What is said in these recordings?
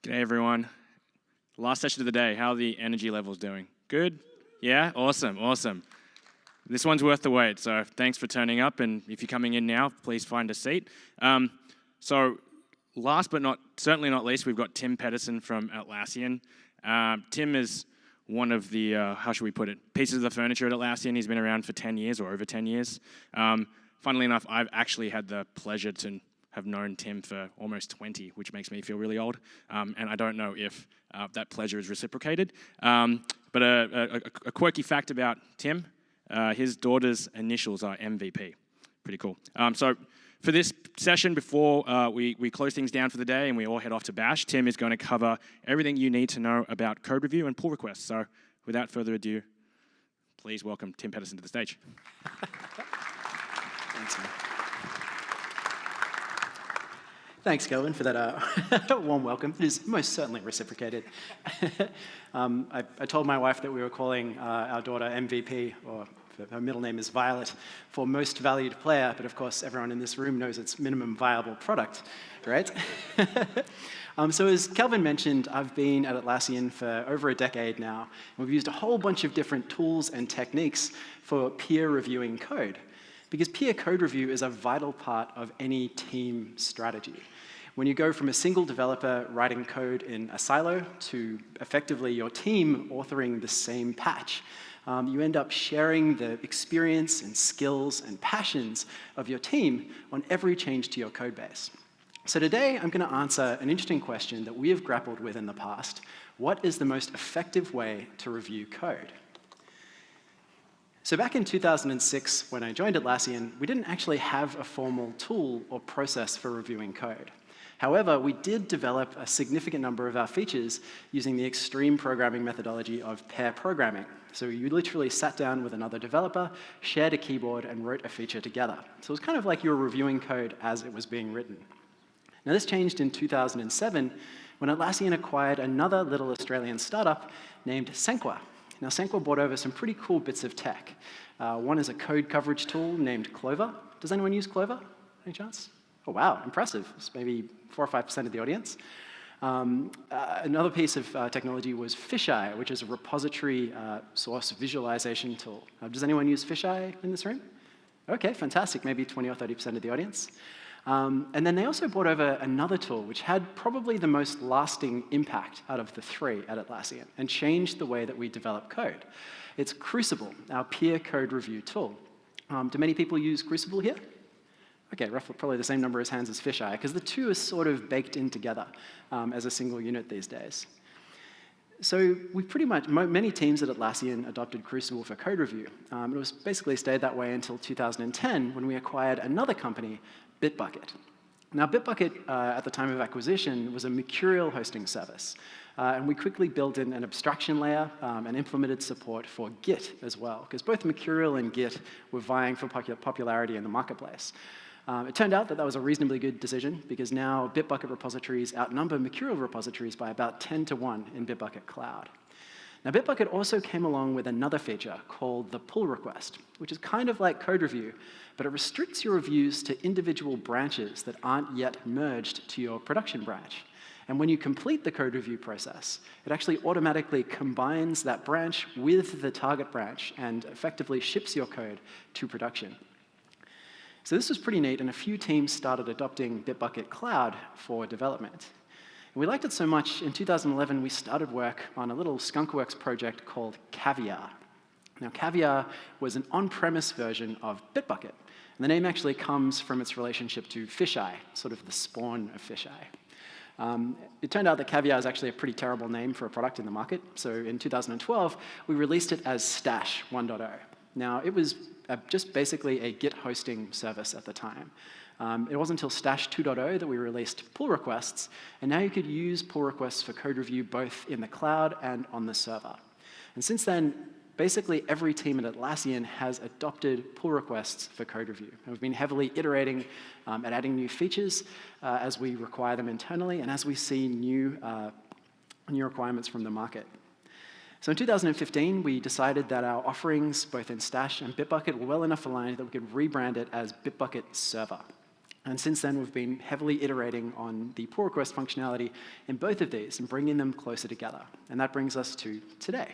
G'day everyone. Last session of the day. How are the energy levels doing? Good? Yeah? Awesome. This one's worth the wait, so thanks for turning up, and if you're coming in now, please find a seat. So last but certainly not least, we've got Tim Pedersen from Atlassian. Tim is one of the, how should we put it, pieces of the furniture at Atlassian. He's been around for 10 years or over 10 years. Funnily enough, I've actually had the pleasure to have known Tim for almost 20, which makes me feel really old. And I don't know if that pleasure is reciprocated. But a quirky fact about Tim, his daughter's initials are MVP. Pretty cool. So for this session, before we close things down for the day and we all head off to Bash, Tim is going to cover everything you need to know about code review and pull requests. So without further ado, please welcome Tim Pedersen to the stage. Thanks, man. Thanks, Kelvin, for that warm welcome. It is most certainly reciprocated. I told my wife that we were calling our daughter MVP, or her middle name is Violet, for most valued player, but of course everyone in this room knows it's minimum viable product, right? So as Kelvin mentioned, I've been at Atlassian for over a decade now. We've used a whole bunch of different tools and techniques for peer reviewing code, because peer code review is a vital part of any team strategy. When you go from a single developer writing code in a silo to effectively your team authoring the same patch, you end up sharing the experience and skills and passions of your team on every change to your code base. So today, I'm going to answer an interesting question that we have grappled with in the past. What is the most effective way to review code? So back in 2006, when I joined Atlassian, we didn't actually have a formal tool or process for reviewing code. However, we did develop a significant number of our features using the extreme programming methodology of pair programming. So you literally sat down with another developer, shared a keyboard, and wrote a feature together. So it was kind of like you were reviewing code as it was being written. Now this changed in 2007 when Atlassian acquired another little Australian startup named Senqua. Now Senqua brought over some pretty cool bits of tech. One is a code coverage tool named Clover. Does anyone use Clover? Any chance? Oh, wow, impressive. It's maybe 4 or 5% of the audience. Another piece of technology was Fisheye, which is a repository source visualization tool. Does anyone use Fisheye in this room? OK, fantastic, maybe 20 or 30% of the audience. And then they also brought over another tool, which had probably the most lasting impact out of the three at Atlassian, and changed the way that we develop code. It's Crucible, our peer code review tool. Do many people use Crucible here? OK, roughly probably the same number of hands as Fisheye, because the two are sort of baked in together as a single unit these days. So we pretty much, many teams at Atlassian adopted Crucible for code review. It was basically stayed that way until 2010, when we acquired another company, Bitbucket. Now, Bitbucket, at the time of acquisition, was a mercurial hosting service. And we quickly built in an abstraction layer and implemented support for Git as well, because both Mercurial and Git were vying for popularity in the marketplace. It turned out that that was a reasonably good decision, because now Bitbucket repositories outnumber Mercurial repositories by about 10 to 1 in Bitbucket Cloud. Now, Bitbucket also came along with another feature called the pull request, which is kind of like code review, but it restricts your reviews to individual branches that aren't yet merged to your production branch. And when you complete the code review process, it actually automatically combines that branch with the target branch and effectively ships your code to production. So this was pretty neat, and a few teams started adopting Bitbucket Cloud for development. And we liked it so much, in 2011, we started work on a little skunkworks project called Caviar. Now, Caviar was an on-premise version of Bitbucket. And the name actually comes from its relationship to Fisheye, sort of the spawn of Fisheye. It turned out that Caviar is actually a pretty terrible name for a product in the market. So in 2012, we released it as Stash 1.0. Now, it was just basically a Git hosting service at the time. It wasn't until Stash 2.0 that we released pull requests, and now you could use pull requests for code review both in the cloud and on the server. And since then, basically every team at Atlassian has adopted pull requests for code review. And we've been heavily iterating and adding new features as we require them internally and as we see new requirements from the market. So in 2015, we decided that our offerings, both in Stash and Bitbucket, were well enough aligned that we could rebrand it as Bitbucket Server. And since then, we've been heavily iterating on the pull request functionality in both of these and bringing them closer together. And that brings us to today.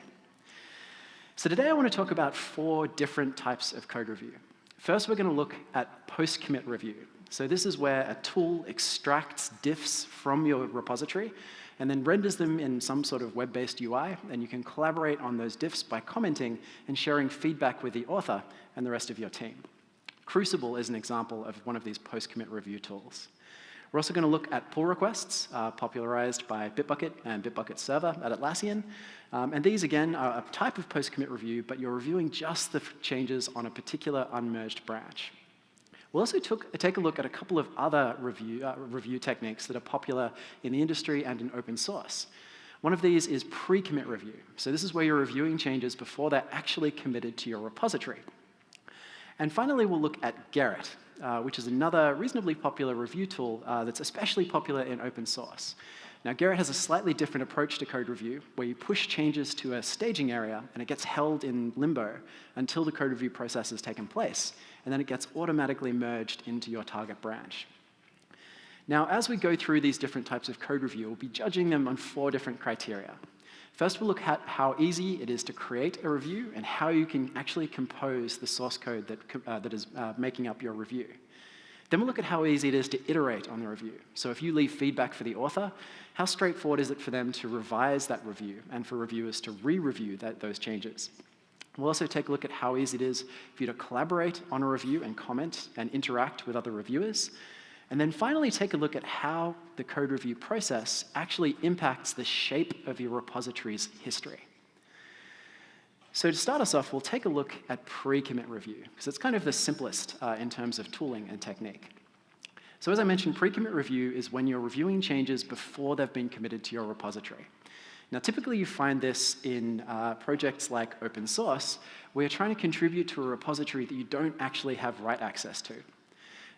So today I want to talk about 4 different types of code review. First, we're going to look at post-commit review. So this is where a tool extracts diffs from your repository and then renders them in some sort of web-based UI, and you can collaborate on those diffs by commenting and sharing feedback with the author and the rest of your team. Crucible is an example of one of these post-commit review tools. We're also going to look at pull requests, popularized by Bitbucket and Bitbucket Server at Atlassian. And these, again, are a type of post-commit review, but you're reviewing just the changes on a particular unmerged branch. We'll also take a look at a couple of other review techniques that are popular in the industry and in open source. One of these is pre-commit review. So this is where you're reviewing changes before they're actually committed to your repository. And finally, we'll look at Gerrit, which is another reasonably popular review tool that's especially popular in open source. Now, Gerrit has a slightly different approach to code review, where you push changes to a staging area, and it gets held in limbo until the code review process has taken place, and then it gets automatically merged into your target branch. Now, as we go through these different types of code review, we'll be judging them on 4 different criteria. First, we'll look at how easy it is to create a review and how you can actually compose the source code that is making up your review. Then we'll look at how easy it is to iterate on the review. So if you leave feedback for the author, how straightforward is it for them to revise that review and for reviewers to re-review those changes? We'll also take a look at how easy it is for you to collaborate on a review and comment and interact with other reviewers. And then finally, take a look at how the code review process actually impacts the shape of your repository's history. So to start us off, we'll take a look at pre-commit review, because it's kind of the simplest in terms of tooling and technique. So as I mentioned, pre-commit review is when you're reviewing changes before they've been committed to your repository. Now, typically you find this in projects like open source, where you're trying to contribute to a repository that you don't actually have write access to.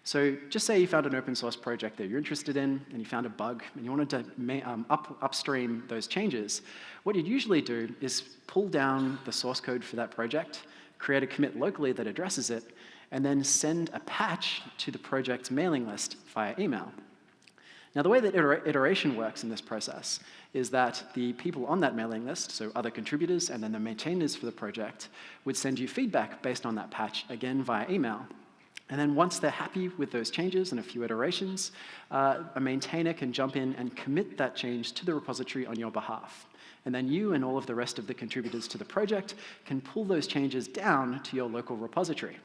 So just say you found an open source project that you're interested in, and you found a bug, and you wanted to upstream those changes. What you'd usually do is pull down the source code for that project, create a commit locally that addresses it, and then send a patch to the project's mailing list via email. Now, the way that iteration works in this process is that the people on that mailing list, so other contributors and then the maintainers for the project, would send you feedback based on that patch, again via email. And then once they're happy with those changes and a few iterations, a maintainer can jump in and commit that change to the repository on your behalf. And then you and all of the rest of the contributors to the project can pull those changes down to your local repository.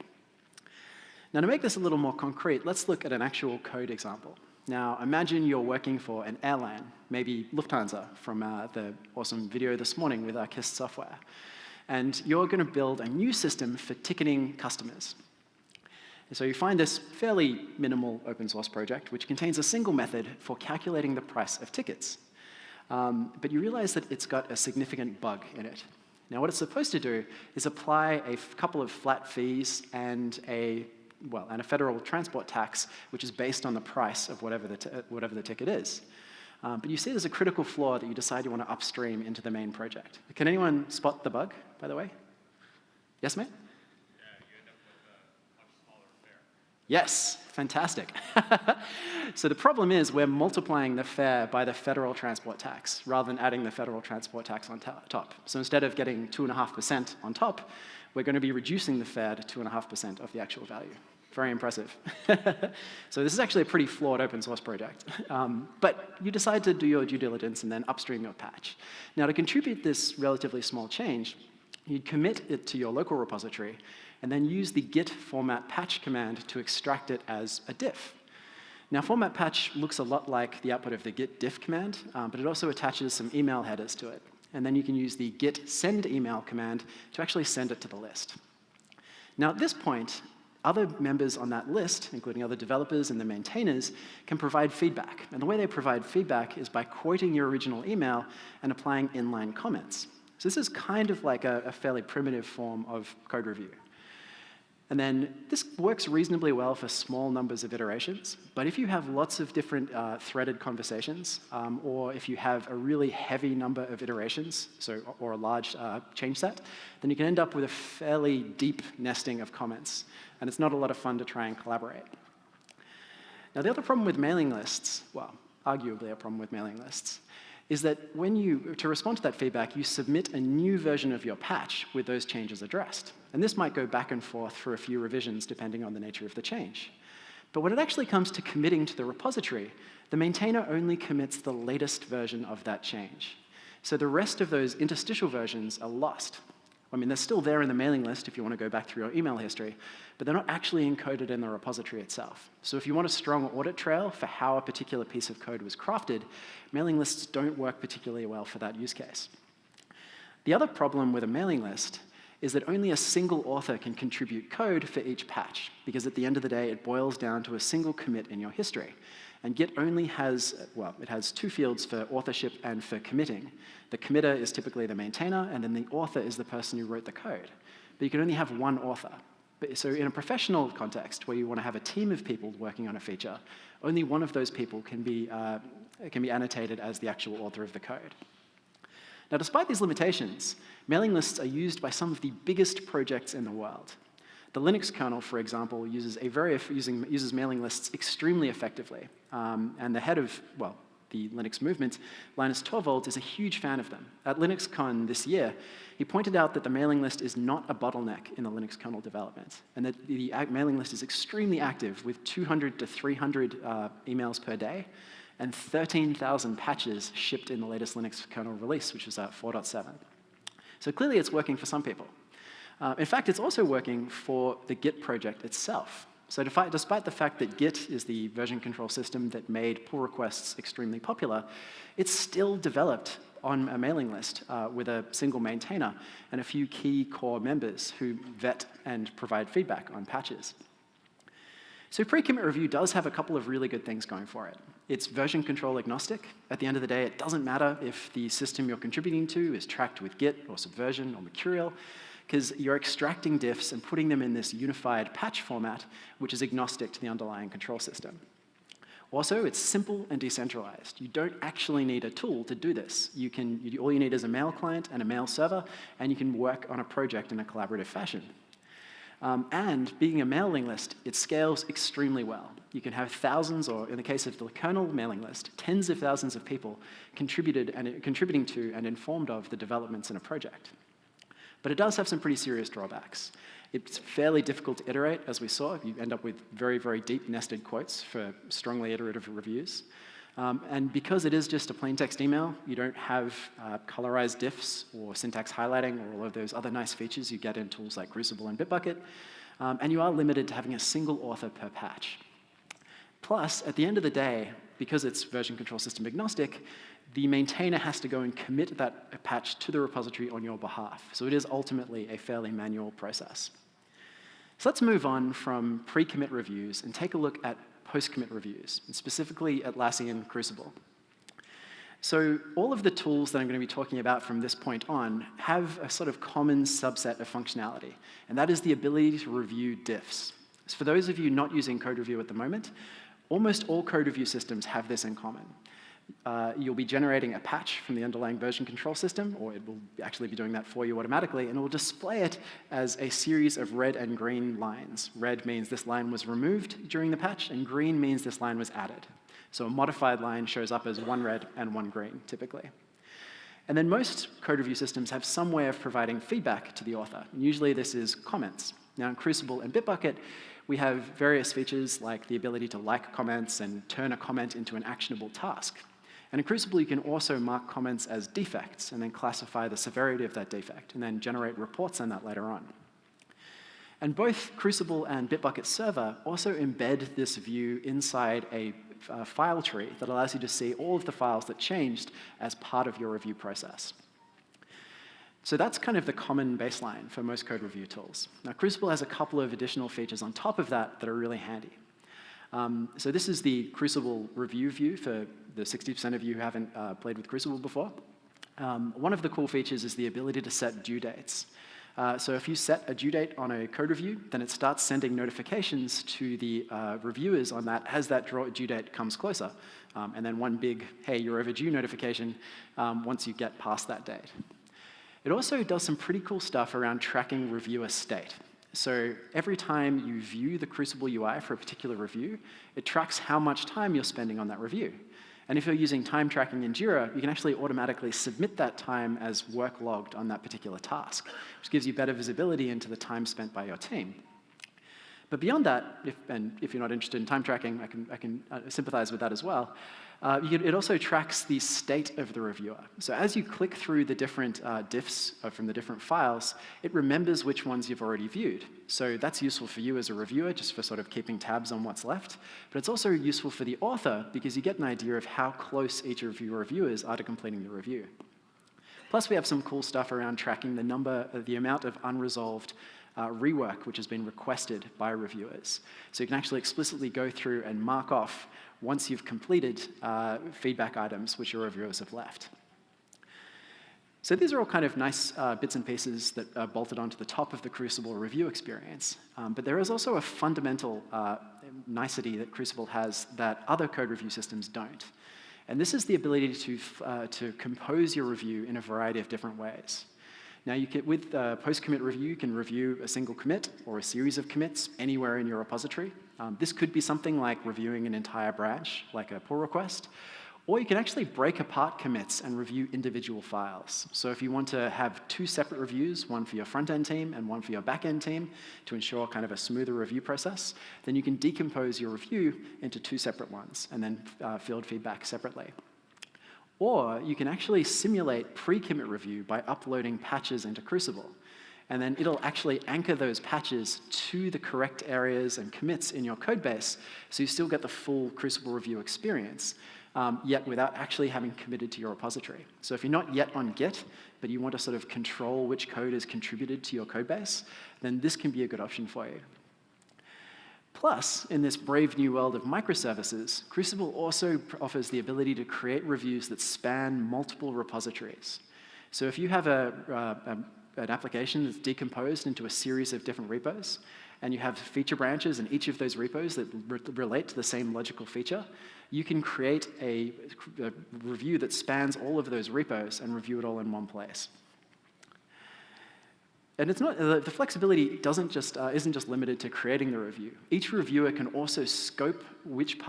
Now, to make this a little more concrete, let's look at an actual code example. Now, imagine you're working for an airline, maybe Lufthansa from the awesome video this morning with our KISS software. And you're going to build a new system for ticketing customers. So you find this fairly minimal open source project, which contains a single method for calculating the price of tickets. But you realize that it's got a significant bug in it. Now, what it's supposed to do is apply a couple of flat fees and a federal transport tax, which is based on the price of whatever the ticket is. But you see there's a critical flaw that you decide you want to upstream into the main project. Can anyone spot the bug, by the way? Yes, mate? Yes, fantastic. So the problem is we're multiplying the fare by the federal transport tax rather than adding the federal transport tax on top. So instead of getting 2.5% on top, we're going to be reducing the fare to 2.5% of the actual value. Very impressive. So this is actually a pretty flawed open source project. But you decide to do your due diligence and then upstream your patch. Now, to contribute this relatively small change, you'd commit it to your local repository and then use the git format patch command to extract it as a diff. Now, format patch looks a lot like the output of the git diff command, but it also attaches some email headers to it. And then you can use the git send email command to actually send it to the list. Now, at this point, other members on that list, including other developers and the maintainers, can provide feedback. And the way they provide feedback is by quoting your original email and applying inline comments. So this is kind of like a fairly primitive form of code review. And then this works reasonably well for small numbers of iterations, but if you have lots of different threaded conversations, or if you have a really heavy number of iterations, or a large change set, then you can end up with a fairly deep nesting of comments, and it's not a lot of fun to try and collaborate. Now, the other problem with mailing lists, well, arguably a problem with mailing lists, is that to respond to that feedback, you submit a new version of your patch with those changes addressed. And this might go back and forth for a few revisions depending on the nature of the change. But when it actually comes to committing to the repository, the maintainer only commits the latest version of that change. So the rest of those interstitial versions are lost. I mean, they're still there in the mailing list if you want to go back through your email history, but they're not actually encoded in the repository itself. So if you want a strong audit trail for how a particular piece of code was crafted, mailing lists don't work particularly well for that use case. The other problem with a mailing list is that only a single author can contribute code for each patch, because at the end of the day, it boils down to a single commit in your history. And Git only has, well, it has two fields for authorship and for committing. The committer is typically the maintainer, and then the author is the person who wrote the code. But you can only have one author. So in a professional context, where you want to have a team of people working on a feature, only one of those people can be annotated as the actual author of the code. Now, despite these limitations, mailing lists are used by some of the biggest projects in the world. The Linux kernel, for example, uses mailing lists extremely effectively. And the head of, well, the Linux movement, Linus Torvalds, is a huge fan of them. At LinuxCon this year, he pointed out that the mailing list is not a bottleneck in the Linux kernel development, and that the mailing list is extremely active with 200 to 300 emails per day, and 13,000 patches shipped in the latest Linux kernel release, which was 4.7. So clearly it's working for some people. In fact, it's also working for the Git project itself. So despite the fact that Git is the version control system that made pull requests extremely popular, it's still developed on a mailing list with a single maintainer and a few key core members who vet and provide feedback on patches. So pre-commit review does have a couple of really good things going for it. It's version control agnostic. At the end of the day, it doesn't matter if the system you're contributing to is tracked with Git or Subversion or Mercurial, because you're extracting diffs and putting them in this unified patch format, which is agnostic to the underlying control system. Also, it's simple and decentralized. You don't actually need a tool to do this. All you need is a mail client and a mail server, and you can work on a project in a collaborative fashion. And being a mailing list, it scales extremely well. You can have thousands, or in the case of the kernel mailing list, tens of thousands of people contributing to and informed of the developments in a project. But it does have some pretty serious drawbacks. It's fairly difficult to iterate, as we saw. You end up with very, very deep nested quotes for strongly iterative reviews. And because it is just a plain text email, you don't have colorized diffs or syntax highlighting or all of those other nice features you get in tools like Crucible and Bitbucket. And you are limited to having a single author per patch. Plus, at the end of the day, because it's version control system agnostic, the maintainer has to go and commit that patch to the repository on your behalf. So it is ultimately a fairly manual process. So let's move on from pre-commit reviews and take a look at post-commit reviews, and specifically Atlassian Crucible. So all of the tools that I'm going to be talking about from this point on have a sort of common subset of functionality, and that is the ability to review diffs. So for those of you not using code review at the moment, almost all code review systems have this in common. You'll be generating a patch from the underlying version control system, or it will actually be doing that for you automatically, and it will display it as a series of red and green lines. Red means this line was removed during the patch, and green means this line was added. So a modified line shows up as one red and one green, typically. And then most code review systems have some way of providing feedback to the author. And usually this is comments. Now in Crucible and Bitbucket, we have various features like the ability to like comments and turn a comment into an actionable task. And in Crucible, you can also mark comments as defects and then classify the severity of that defect and then generate reports on that later on. And both Crucible and Bitbucket Server also embed this view inside a file tree that allows you to see all of the files that changed as part of your review process. So that's kind of the common baseline for most code review tools. Now, Crucible has a couple of additional features on top of that that are really handy. So this is the Crucible review view for the 60% of you who haven't played with Crucible before. One of the cool features is the ability to set due dates. So if you set a due date on a code review, then it starts sending notifications to the reviewers on that as that due date comes closer. And then one big, hey, you're overdue notification once you get past that date. It also does some pretty cool stuff around tracking reviewer state. So every time you view the Crucible UI for a particular review, it tracks how much time you're spending on that review. And if you're using time tracking in Jira, you can actually automatically submit that time as work logged on that particular task, which gives you better visibility into the time spent by your team. But beyond that, if you're not interested in time tracking, I can sympathize with that as well. It also tracks the state of the reviewer. So as you click through the different diffs from the different files, it remembers which ones you've already viewed. So that's useful for you as a reviewer, just for sort of keeping tabs on what's left. But it's also useful for the author, because you get an idea of how close each of your reviewers are to completing the review. Plus, we have some cool stuff around tracking the amount of unresolved rework which has been requested by reviewers. So you can actually explicitly go through and mark off once you've completed feedback items which your reviewers have left. So these are all kind of nice bits and pieces that are bolted onto the top of the Crucible review experience. But there is also a fundamental nicety that Crucible has that other code review systems don't. And this is the ability to compose your review in a variety of different ways. Now, with post-commit review, you can review a single commit or a series of commits anywhere in your repository. This could be something like reviewing an entire branch, like a pull request. Or you can actually break apart commits and review individual files. So if you want to have two separate reviews, one for your front-end team and one for your back-end team, to ensure kind of a smoother review process, then you can decompose your review into two separate ones and then field feedback separately. Or you can actually simulate pre-commit review by uploading patches into Crucible. And then it'll actually anchor those patches to the correct areas and commits in your code base, so you still get the full Crucible review experience, yet without actually having committed to your repository. So if you're not yet on Git, but you want to sort of control which code is contributed to your code base, then this can be a good option for you. Plus, in this brave new world of microservices, Crucible also offers the ability to create reviews that span multiple repositories. So if you have an application that's decomposed into a series of different repos, and you have feature branches in each of those repos that relate to the same logical feature, you can create a review that spans all of those repos and review it all in one place. And it's not, the flexibility isn't just limited to creating the review. Each reviewer can also scope which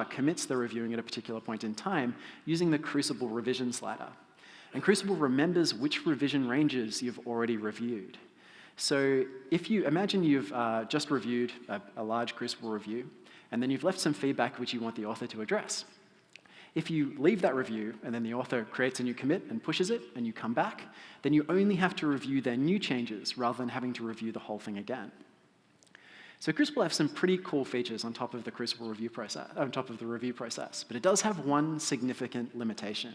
commits they're reviewing at a particular point in time using the Crucible revision slider. And Crucible remembers which revision ranges you've already reviewed. So if you imagine you've just reviewed a large Crucible review, and then you've left some feedback which you want the author to address. If you leave that review and then the author creates a new commit and pushes it and you come back, then you only have to review their new changes rather than having to review the whole thing again. So Crucible has some pretty cool features on top of the Crucible review process, but it does have one significant limitation.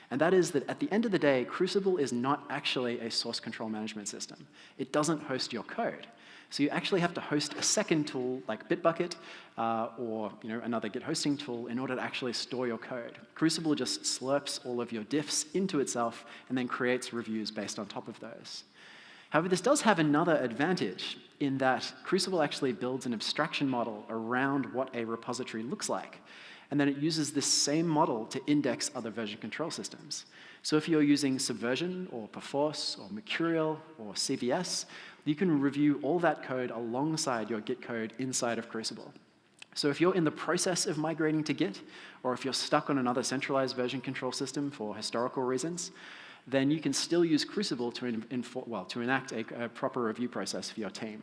And that is that at the end of the day, Crucible is not actually a source control management system. It doesn't host your code. So you actually have to host a second tool like Bitbucket or another Git hosting tool in order to actually store your code. Crucible just slurps all of your diffs into itself and then creates reviews based on top of those. However, this does have another advantage in that Crucible actually builds an abstraction model around what a repository looks like. And then it uses this same model to index other version control systems. So if you're using Subversion or Perforce or Mercurial or CVS, you can review all that code alongside your Git code inside of Crucible. So if you're in the process of migrating to Git, or if you're stuck on another centralized version control system for historical reasons, then you can still use Crucible to enact a proper review process for your team.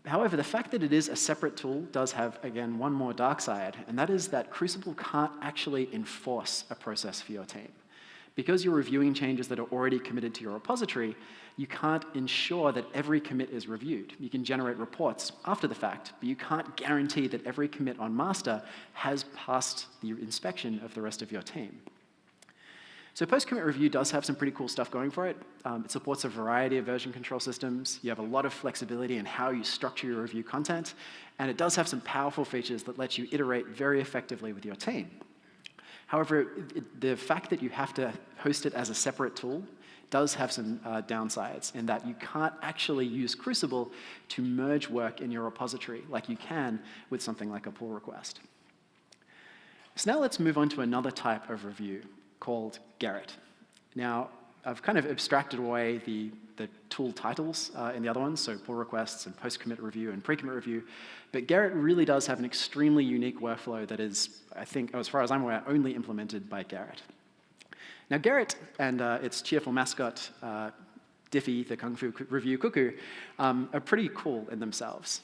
However, the fact that it is a separate tool does have, again, one more dark side, and that is that Crucible can't actually enforce a process for your team. Because you're reviewing changes that are already committed to your repository, you can't ensure that every commit is reviewed. You can generate reports after the fact, but you can't guarantee that every commit on master has passed the inspection of the rest of your team. So post-commit review does have some pretty cool stuff going for it. It supports a variety of version control systems. You have a lot of flexibility in how you structure your review content. And it does have some powerful features that let you iterate very effectively with your team. However, the fact that you have to host it as a separate tool does have some downsides in that you can't actually use Crucible to merge work in your repository like you can with something like a pull request. So now let's move on to another type of review called Gerrit. Now, I've kind of abstracted away the tool titles in the other ones, so pull requests and post-commit review and pre-commit review. But Gerrit really does have an extremely unique workflow that is, I think, as far as I'm aware, only implemented by Gerrit. Now, Gerrit and its cheerful mascot, Diffie, the Kung Fu Review Cuckoo, are pretty cool in themselves.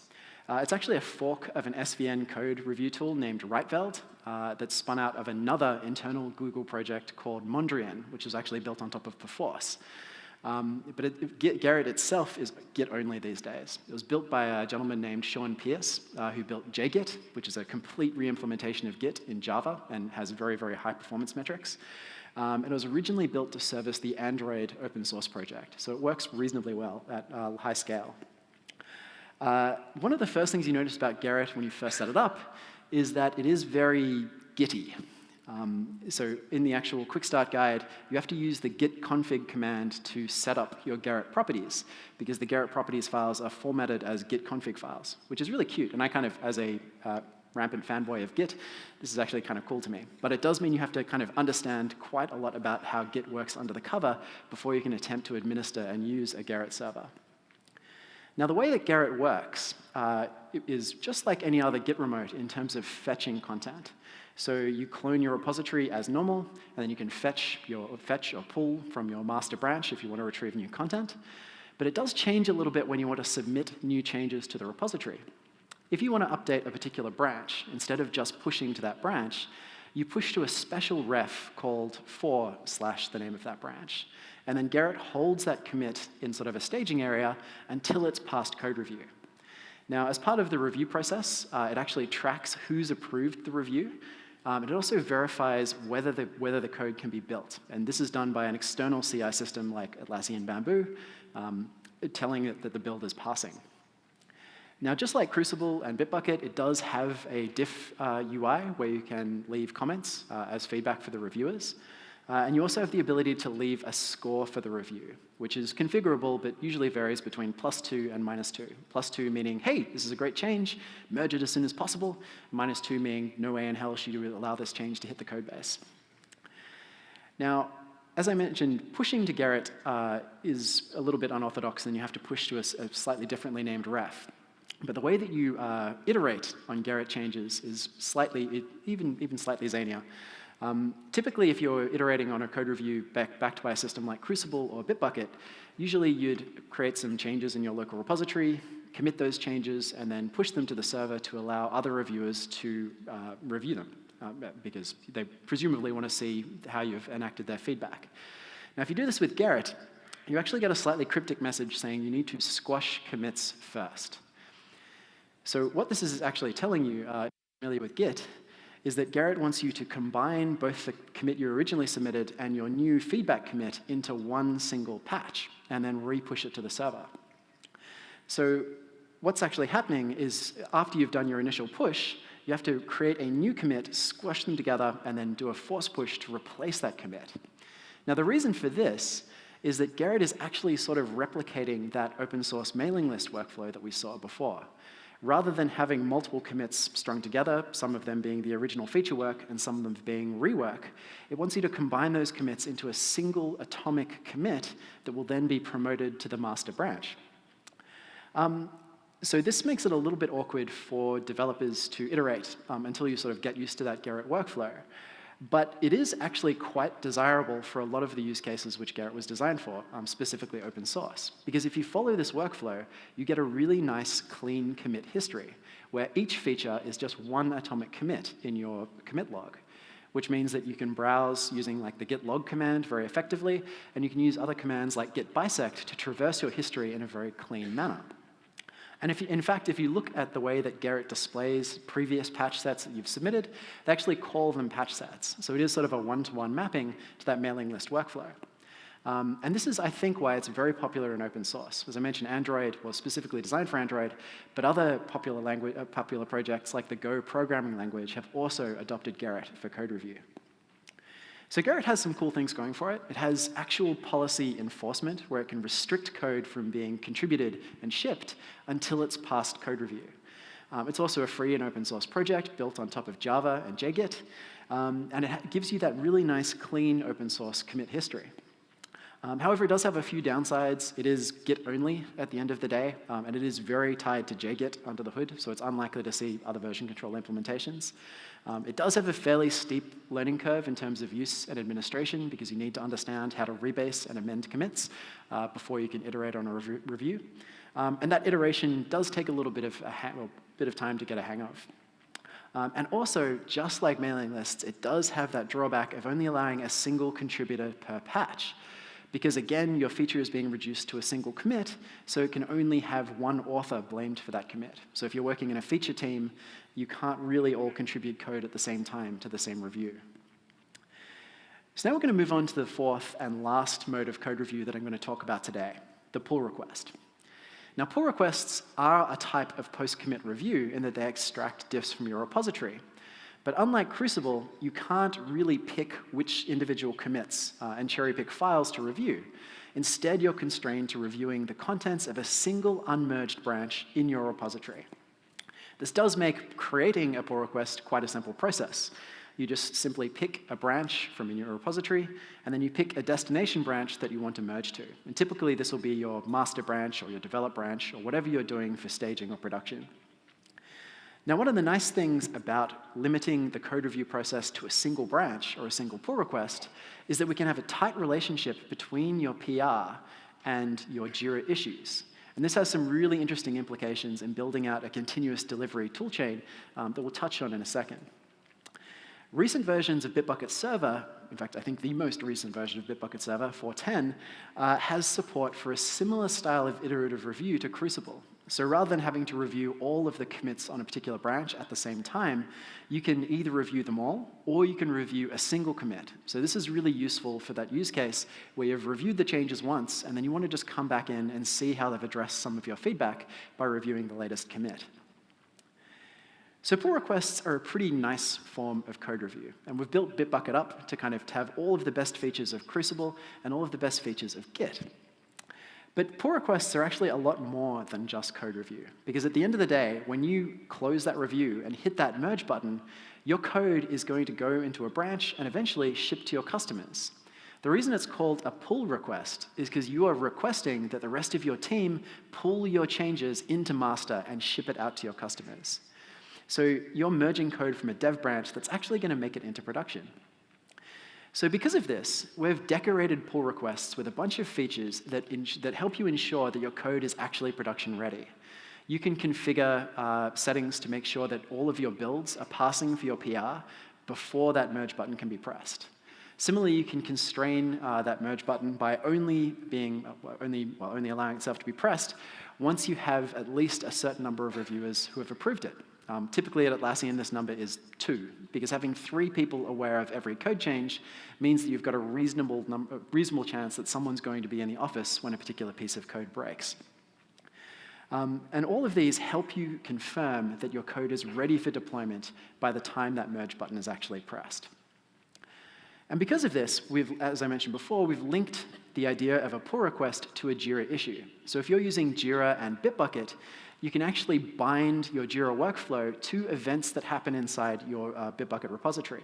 It's actually a fork of an SVN code review tool named Reitveld that's spun out of another internal Google project called Mondrian, which is actually built on top of Perforce. But Gerrit itself is Git only these days. It was built by a gentleman named Sean Pierce, who built JGit, which is a complete re-implementation of Git in Java and has very, very high performance metrics. And it was originally built to service the Android open source project, so it works reasonably well at high scale. One of the first things you notice about Gerrit when you first set it up is that it is very Gitty. So in the actual quick start guide, you have to use the git config command to set up your Gerrit properties, because the Gerrit properties files are formatted as git config files, which is really cute. And I kind of, as a rampant fanboy of Git, this is actually kind of cool to me. But it does mean you have to kind of understand quite a lot about how Git works under the cover before you can attempt to administer and use a Gerrit server. Now, the way that Gerrit works is just like any other Git remote in terms of fetching content. So you clone your repository as normal, and then you can fetch or pull from your master branch if you want to retrieve new content. But it does change a little bit when you want to submit new changes to the repository. If you want to update a particular branch, instead of just pushing to that branch, you push to a special ref called for / the name of that branch. And then Gerrit holds that commit in sort of a staging area until it's passed code review. Now, as part of the review process, it actually tracks who's approved the review. And it also verifies whether the code can be built. And this is done by an external CI system like Atlassian Bamboo, telling it that the build is passing. Now, just like Crucible and Bitbucket, it does have a diff UI where you can leave comments as feedback for the reviewers. And you also have the ability to leave a score for the review, which is configurable, but usually varies between +2 and -2. +2 meaning, hey, this is a great change, merge it as soon as possible. -2 meaning, no way in hell should you allow this change to hit the code base. Now, as I mentioned, pushing to Gerrit is a little bit unorthodox, and you have to push to a slightly differently named ref. But the way that you iterate on Gerrit changes is even slightly zanier. Typically, if you're iterating on a code review backed by a system like Crucible or Bitbucket, usually you'd create some changes in your local repository, commit those changes, and then push them to the server to allow other reviewers to review them, because they presumably want to see how you've enacted their feedback. Now, if you do this with Gerrit, you actually get a slightly cryptic message saying you need to squash commits first. So what this is actually telling you, familiar with Git, is that Gerrit wants you to combine both the commit you originally submitted and your new feedback commit into one single patch, and then re-push it to the server. So what's actually happening is after you've done your initial push, you have to create a new commit, squash them together, and then do a force push to replace that commit. Now, the reason for this is that Gerrit is actually sort of replicating that open source mailing list workflow that we saw before. Rather than having multiple commits strung together, some of them being the original feature work and some of them being rework, it wants you to combine those commits into a single atomic commit that will then be promoted to the master branch. So this makes it a little bit awkward for developers to iterate until you sort of get used to that Gerrit workflow. But it is actually quite desirable for a lot of the use cases which Gerrit was designed for, specifically open source. Because if you follow this workflow, you get a really nice, clean commit history, where each feature is just one atomic commit in your commit log, which means that you can browse using like the git log command very effectively, and you can use other commands like git bisect to traverse your history in a very clean manner. And in fact, if you look at the way that Gerrit displays previous patch sets that you've submitted, they actually call them patch sets. So it is sort of a one-to-one mapping to that mailing list workflow. And this is, I think, why it's very popular in open source. As I mentioned, Android was specifically designed for Android, but other popular projects like the Go programming language have also adopted Gerrit for code review. So Gerrit has some cool things going for it. It has actual policy enforcement, where it can restrict code from being contributed and shipped until it's passed code review. It's also a free and open source project built on top of Java and JGit, and it gives you that really nice, clean open source commit history. However, it does have a few downsides. It is Git only at the end of the day, and it is very tied to JGit under the hood, so it's unlikely to see other version control implementations. It does have a fairly steep learning curve in terms of use and administration, because you need to understand how to rebase and amend commits before you can iterate on a review. And that iteration does take a little bit of time to get a hang of. And also, just like mailing lists, it does have that drawback of only allowing a single contributor per patch. Because again, your feature is being reduced to a single commit, so it can only have one author blamed for that commit. So if you're working in a feature team, you can't really all contribute code at the same time to the same review. So now we're going to move on to the fourth and last mode of code review that I'm going to talk about today, the pull request. Now, pull requests are a type of post-commit review in that they extract diffs from your repository. But unlike Crucible, you can't really pick which individual commits and cherry-pick files to review. Instead, you're constrained to reviewing the contents of a single unmerged branch in your repository. This does make creating a pull request quite a simple process. You just simply pick a branch from your repository, and then you pick a destination branch that you want to merge to. And typically, this will be your master branch or your develop branch or whatever you're doing for staging or production. Now, one of the nice things about limiting the code review process to a single branch or a single pull request is that we can have a tight relationship between your PR and your Jira issues. And this has some really interesting implications in building out a continuous delivery toolchain that we'll touch on in a second. Recent versions of Bitbucket Server, in fact, I think the most recent version of Bitbucket Server, 4.10, has support for a similar style of iterative review to Crucible. So rather than having to review all of the commits on a particular branch at the same time, you can either review them all, or you can review a single commit. So this is really useful for that use case where you've reviewed the changes once, and then you want to just come back in and see how they've addressed some of your feedback by reviewing the latest commit. So pull requests are a pretty nice form of code review, and we've built Bitbucket up to kind of have all of the best features of Crucible and all of the best features of Git. But pull requests are actually a lot more than just code review, because at the end of the day, when you close that review and hit that merge button, your code is going to go into a branch and eventually ship to your customers. The reason it's called a pull request is because you are requesting that the rest of your team pull your changes into master and ship it out to your customers. So you're merging code from a dev branch that's actually going to make it into production. So because of this, we've decorated pull requests with a bunch of features that help you ensure that your code is actually production ready. You can configure settings to make sure that all of your builds are passing for your PR before that merge button can be pressed. Similarly, you can constrain that merge button by only allowing itself to be pressed once you have at least a certain number of reviewers who have approved it. Typically at Atlassian, this number is 2, because having 3 people aware of every code change means that you've got a reasonable chance that someone's going to be in the office when a particular piece of code breaks. And all of these help you confirm that your code is ready for deployment by the time that merge button is actually pressed. And because of this, as I mentioned before, we've linked the idea of a pull request to a Jira issue. So if you're using Jira and Bitbucket, you can actually bind your Jira workflow to events that happen inside your Bitbucket repository.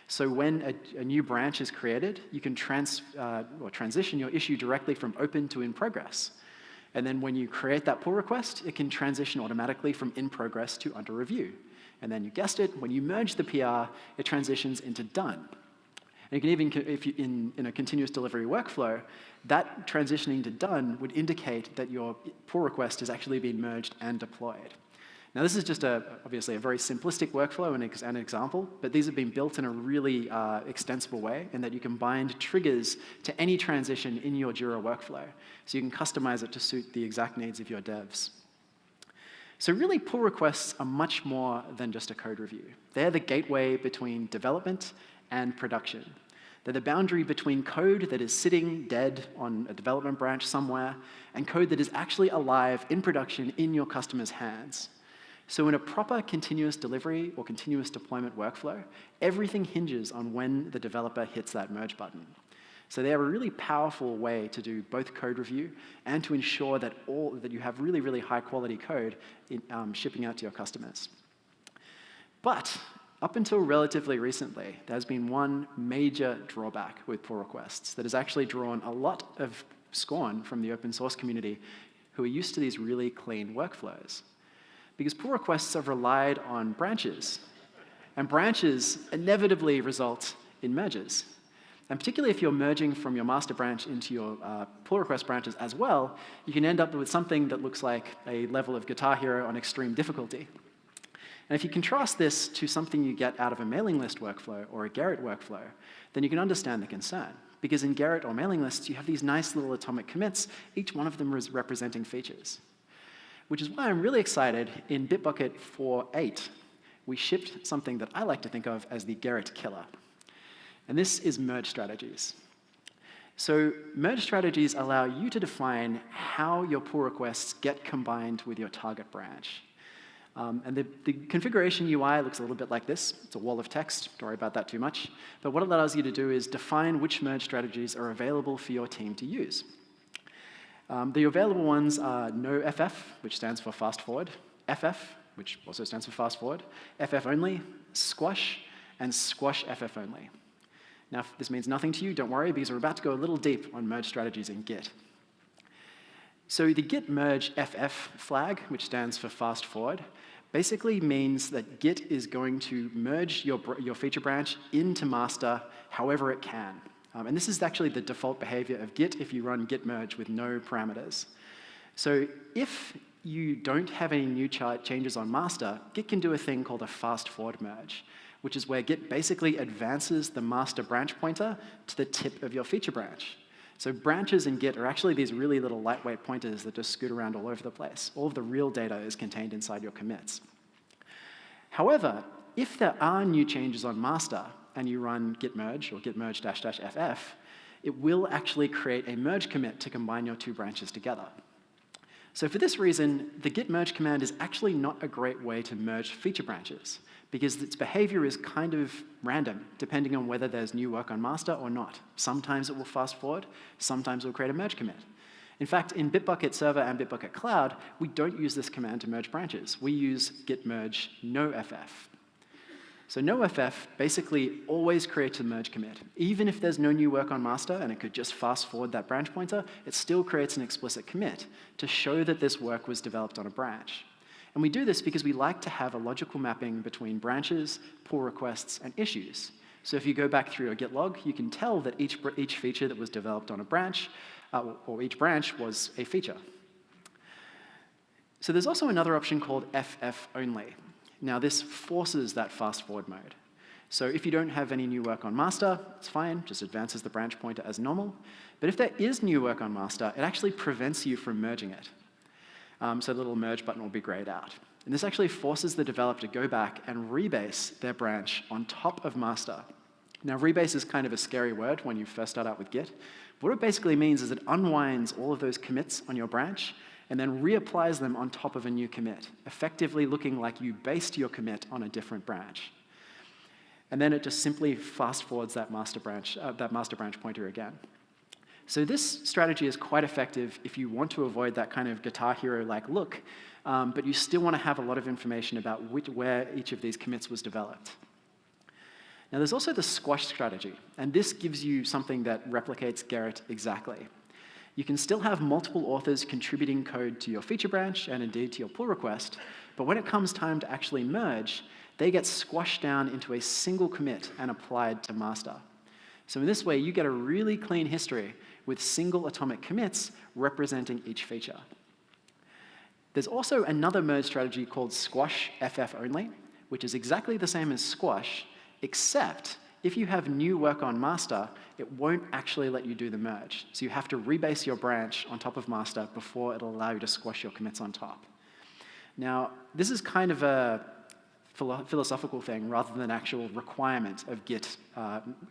So when a new branch is created, you can transition your issue directly from open to in progress. And then when you create that pull request, it can transition automatically from in progress to under review. And then you guessed it, when you merge the PR, it transitions into done. And you can even, if you, in a continuous delivery workflow, that transitioning to done would indicate that your pull request has actually been merged and deployed. Now, this is just obviously a very simplistic workflow and an example, but these have been built in a really extensible way in that you can bind triggers to any transition in your Jira workflow. So you can customize it to suit the exact needs of your devs. So really, pull requests are much more than just a code review. They're the gateway between development and production. They're the boundary between code that is sitting dead on a development branch somewhere and code that is actually alive in production in your customer's hands. So in a proper continuous delivery or continuous deployment workflow, everything hinges on when the developer hits that merge button. So they are a really powerful way to do both code review and to ensure that you have really, really high quality code shipping out to your customers. But Up until relatively recently, there's been one major drawback with pull requests that has actually drawn a lot of scorn from the open source community who are used to these really clean workflows. Because pull requests have relied on branches, and branches inevitably result in merges. And particularly if you're merging from your master branch into your pull request branches as well, you can end up with something that looks like a level of Guitar Hero on extreme difficulty. And if you contrast this to something you get out of a mailing list workflow or a Gerrit workflow, then you can understand the concern. Because in Gerrit or mailing lists, you have these nice little atomic commits, each one of them is representing features. Which is why I'm really excited in Bitbucket 4.8, we shipped something that I like to think of as the Gerrit killer. And this is merge strategies. So merge strategies allow you to define how your pull requests get combined with your target branch. And the configuration UI looks a little bit like this. It's a wall of text. Don't worry about that too much. But what it allows you to do is define which merge strategies are available for your team to use. The available ones are NoFF, which stands for fast forward, FF, which also stands for fast forward, FF only, Squash, and Squash FF only. Now, if this means nothing to you, don't worry, because we're about to go a little deep on merge strategies in Git. So the git merge FF flag, which stands for fast forward, basically means that Git is going to merge your feature branch into master however it can. And this is actually the default behavior of Git if you run git merge with no parameters. So if you don't have any new changes on master, Git can do a thing called a fast forward merge, which is where Git basically advances the master branch pointer to the tip of your feature branch. So branches in Git are actually these really little lightweight pointers that just scoot around all over the place. All of the real data is contained inside your commits. However, if there are new changes on master and you run git merge or git merge --ff, it will actually create a merge commit to combine your two branches together. So for this reason, the git merge command is actually not a great way to merge feature branches, because its behavior is kind of random, depending on whether there's new work on master or not. Sometimes it will fast forward, sometimes it will create a merge commit. In fact, in Bitbucket Server and Bitbucket Cloud, we don't use this command to merge branches. We use git merge NoFF. So NoFF basically always creates a merge commit. Even if there's no new work on master and it could just fast forward that branch pointer, it still creates an explicit commit to show that this work was developed on a branch. And we do this because we like to have a logical mapping between branches, pull requests, and issues. So if you go back through your Git log, you can tell that each feature that was developed on a branch, or each branch was a feature. So there's also another option called FF only. Now this forces that fast forward mode. So if you don't have any new work on master, it's fine, just advances the branch pointer as normal. But if there is new work on master, it actually prevents you from merging it. So the little merge button will be grayed out. And this actually forces the developer to go back and rebase their branch on top of master. Now rebase is kind of a scary word when you first start out with Git. What it basically means is it unwinds all of those commits on your branch and then reapplies them on top of a new commit, effectively looking like you based your commit on a different branch. And then it just simply fast forwards that master branch pointer again. So this strategy is quite effective if you want to avoid that kind of Guitar Hero-like look, but you still want to have a lot of information about where each of these commits was developed. Now there's also the squash strategy, and this gives you something that replicates Gerrit exactly. You can still have multiple authors contributing code to your feature branch and indeed to your pull request, but when it comes time to actually merge, they get squashed down into a single commit and applied to master. So in this way, you get a really clean history with single atomic commits representing each feature. There's also another merge strategy called Squash FF only, which is exactly the same as Squash, except if you have new work on master, it won't actually let you do the merge. So you have to rebase your branch on top of master before it'll allow you to squash your commits on top. Now, this is kind of a philosophical thing rather than an actual requirement of Git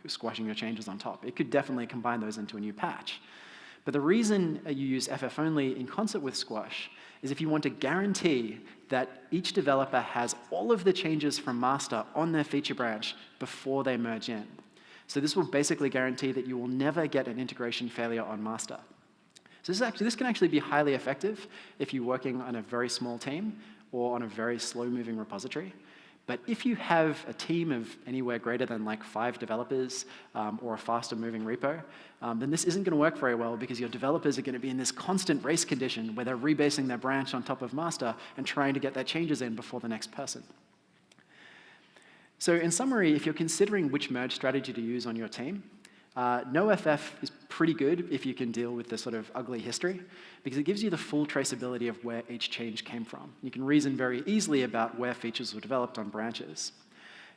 squashing your changes on top. It could definitely combine those into a new patch. But the reason you use FF only in concert with Squash is if you want to guarantee that each developer has all of the changes from master on their feature branch before they merge in. So this will basically guarantee that you will never get an integration failure on master. So this can actually be highly effective if you're working on a very small team or on a very slow-moving repository. But if you have a team of anywhere greater than like 5 developers or a faster moving repo, then this isn't going to work very well because your developers are going to be in this constant race condition where they're rebasing their branch on top of master and trying to get their changes in before the next person. So in summary, if you're considering which merge strategy to use on your team, NoFF is pretty good if you can deal with the sort of ugly history, because it gives you the full traceability of where each change came from. You can reason very easily about where features were developed on branches.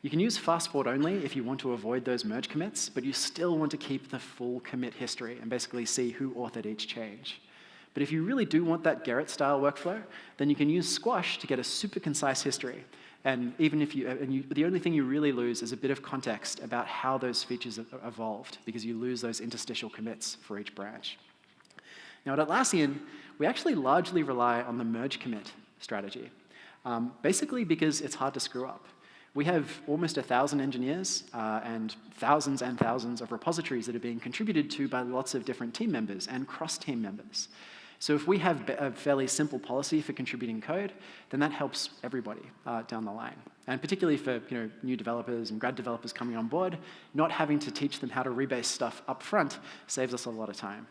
You can use fast forward only if you want to avoid those merge commits, but you still want to keep the full commit history and basically see who authored each change. But if you really do want that Gerrit-style workflow, then you can use Squash to get a super concise history. And even if the only thing you really lose is a bit of context about how those features have evolved, because you lose those interstitial commits for each branch. Now at Atlassian, we actually largely rely on the merge commit strategy, basically because it's hard to screw up. We have almost 1,000 engineers and thousands of repositories that are being contributed to by lots of different team members and cross-team members. So if we have a fairly simple policy for contributing code, then that helps everybody down the line. And particularly for new developers and grad developers coming on board, not having to teach them how to rebase stuff up front saves us a lot of time.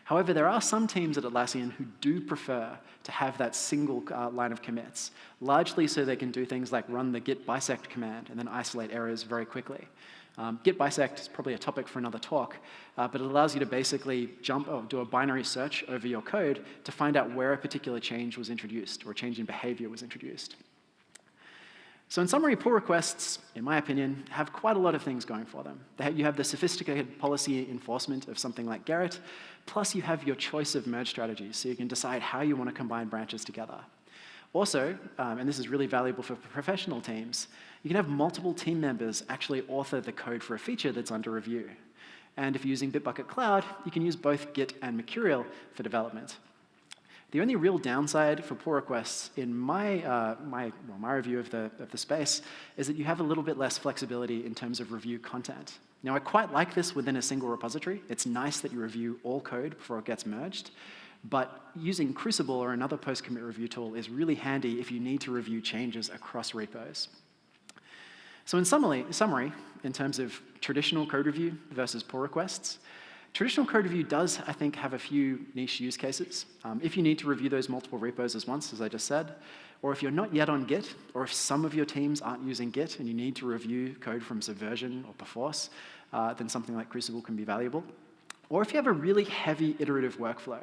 However, there are some teams at Atlassian who do prefer to have that single line of commits, largely so they can do things like run the git bisect command and then isolate errors very quickly. Git bisect is probably a topic for another talk, but it allows you to basically do a binary search over your code to find out where a particular change was introduced or a change in behavior was introduced. So in summary, pull requests, in my opinion, have quite a lot of things going for them. You have the sophisticated policy enforcement of something like Gerrit, plus you have your choice of merge strategies, so you can decide how you want to combine branches together. Also, and this is really valuable for professional teams, you can have multiple team members actually author the code for a feature that's under review. And if you're using Bitbucket Cloud, you can use both Git and Mercurial for development. The only real downside for pull requests in my review of the space is that you have a little bit less flexibility in terms of review content. Now, I quite like this within a single repository. It's nice that you review all code before it gets merged. But using Crucible or another post-commit review tool is really handy if you need to review changes across repos. So in summary, in terms of traditional code review versus pull requests, traditional code review does, I think, have a few niche use cases. If you need to review those multiple repos as once, as I just said, or if you're not yet on Git, or if some of your teams aren't using Git and you need to review code from Subversion or Perforce, then something like Crucible can be valuable. Or if you have a really heavy iterative workflow,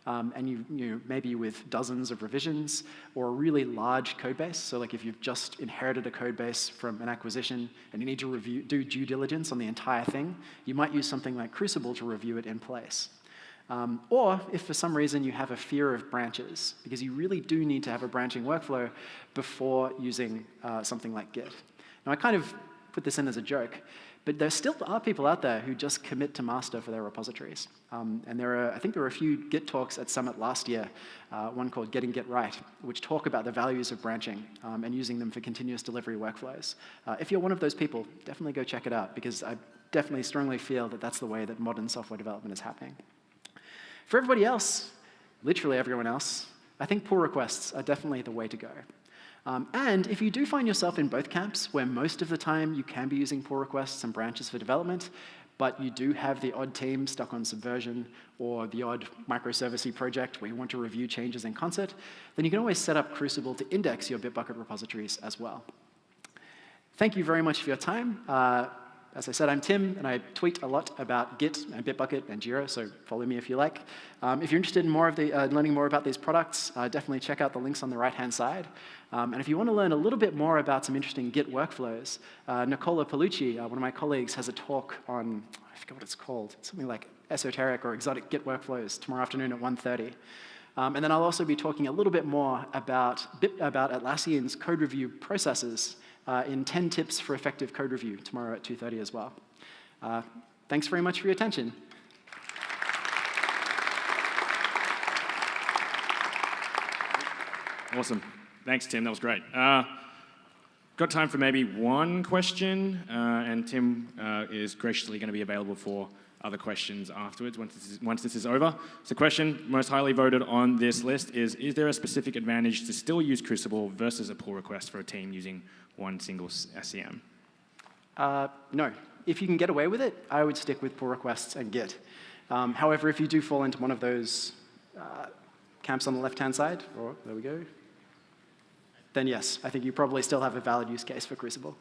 and you maybe with dozens of revisions or a really large code base, so like if you've just inherited a code base from an acquisition and you need to do due diligence on the entire thing, you might use something like Crucible to review it in place. Or if for some reason you have a fear of branches, because you really do need to have a branching workflow before using something like Git. Now I kind of put this in as a joke, but there still are people out there who just commit to master for their repositories. And I think there were a few Git talks at Summit last year, one called Getting Git Right, which talk about the values of branching and using them for continuous delivery workflows. If you're one of those people, definitely go check it out, because I definitely strongly feel that that's the way that modern software development is happening. For everybody else, literally everyone else, I think pull requests are definitely the way to go. And if you do find yourself in both camps, where most of the time you can be using pull requests and branches for development, but you do have the odd team stuck on Subversion or the odd microservice project where you want to review changes in concert, then you can always set up Crucible to index your Bitbucket repositories as well. Thank you very much for your time. As I said, I'm Tim, and I tweet a lot about Git and Bitbucket and Jira, so follow me if you like. If you're interested in learning more about these products, definitely check out the links on the right-hand side. And if you want to learn a little bit more about some interesting Git workflows, Nicola Paolucci, one of my colleagues, has a talk on, I forget what it's called, it's something like esoteric or exotic Git workflows tomorrow afternoon at 1:30. And then I'll also be talking a little bit more about Atlassian's code review processes in 10 tips for effective code review tomorrow at 2:30 as well. Thanks very much for your attention. Awesome. Thanks, Tim. That was great. Got time for maybe one question, and Tim is graciously going to be available for other questions afterwards once this is over. So the question most highly voted on this list is there a specific advantage to still use Crucible versus a pull request for a team using one single SCM? No. If you can get away with it, I would stick with pull requests and Git. However, if you do fall into one of those camps on the left-hand side, there we go, then yes, I think you probably still have a valid use case for Crucible.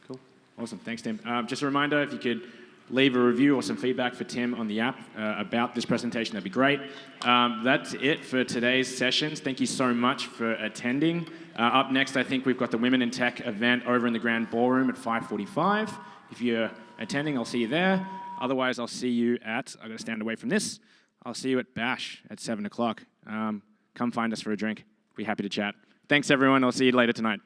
Cool. Awesome. Thanks, Tim. Just a reminder, if you could leave a review or some feedback for Tim on the app about this presentation, that'd be great. That's it for today's sessions. Thank you so much for attending. Up next, I think we've got the Women in Tech event over in the Grand Ballroom at 5:45. If you're attending, I'll see you there. Otherwise, I'll see you at, I've got to stand away from this, I'll see you at Bash at 7 o'clock. Come find us for a drink. Be happy to chat. Thanks, everyone. I'll see you later tonight.